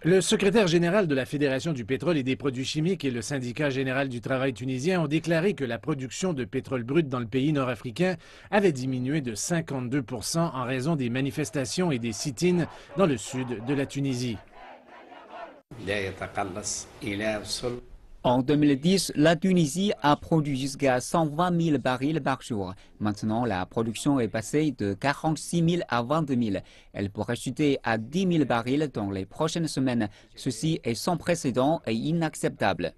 Le secrétaire général de la Fédération du pétrole et des produits chimiques et le syndicat général du travail tunisien ont déclaré que la production de pétrole brut dans le pays nord-africain avait diminué de 52 % en raison des manifestations et des sit-ins dans le sud de la Tunisie. En 2010, la Tunisie a produit jusqu'à 120 000 barils par jour. Maintenant, la production est passée de 46 000 à 22 000. Elle pourrait chuter à 10 000 barils dans les prochaines semaines. Ceci est sans précédent et inacceptable.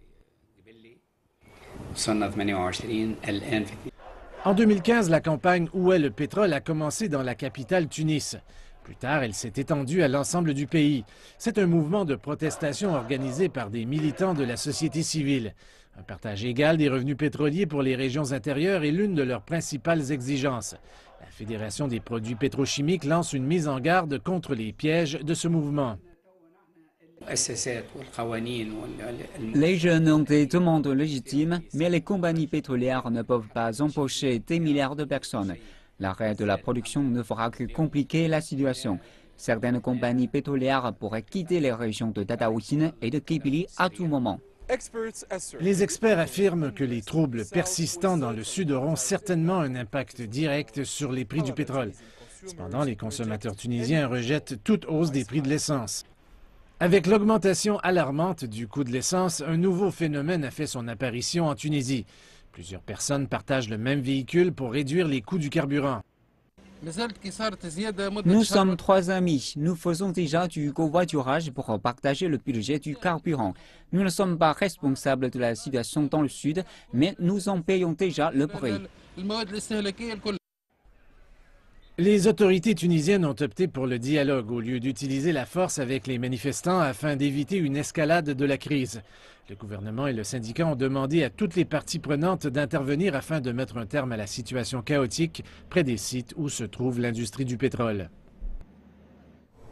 En 2015, la campagne Où est le pétrole a commencé dans la capitale Tunis. Plus tard, elle s'est étendue à l'ensemble du pays. C'est un mouvement de protestation organisé par des militants de la société civile. Un partage égal des revenus pétroliers pour les régions intérieures est l'une de leurs principales exigences. La Fédération des produits pétrochimiques lance une mise en garde contre les pièges de ce mouvement. Les jeunes ont des demandes légitimes, mais les compagnies pétrolières ne peuvent pas embaucher des milliards de personnes. L'arrêt de la production ne fera que compliquer la situation. Certaines compagnies pétrolières pourraient quitter les régions de Tataouine et de Kabylie à tout moment. Les experts affirment que les troubles persistants dans le sud auront certainement un impact direct sur les prix du pétrole. Cependant, les consommateurs tunisiens rejettent toute hausse des prix de l'essence. Avec l'augmentation alarmante du coût de l'essence, un nouveau phénomène a fait son apparition en Tunisie. Plusieurs personnes partagent le même véhicule pour réduire les coûts du carburant. Nous sommes 3 amis. Nous faisons déjà du covoiturage pour partager le budget du carburant. Nous ne sommes pas responsables de la situation dans le sud, mais nous en payons déjà le prix. Les autorités tunisiennes ont opté pour le dialogue au lieu d'utiliser la force avec les manifestants afin d'éviter une escalade de la crise. Le gouvernement et le syndicat ont demandé à toutes les parties prenantes d'intervenir afin de mettre un terme à la situation chaotique près des sites où se trouve l'industrie du pétrole.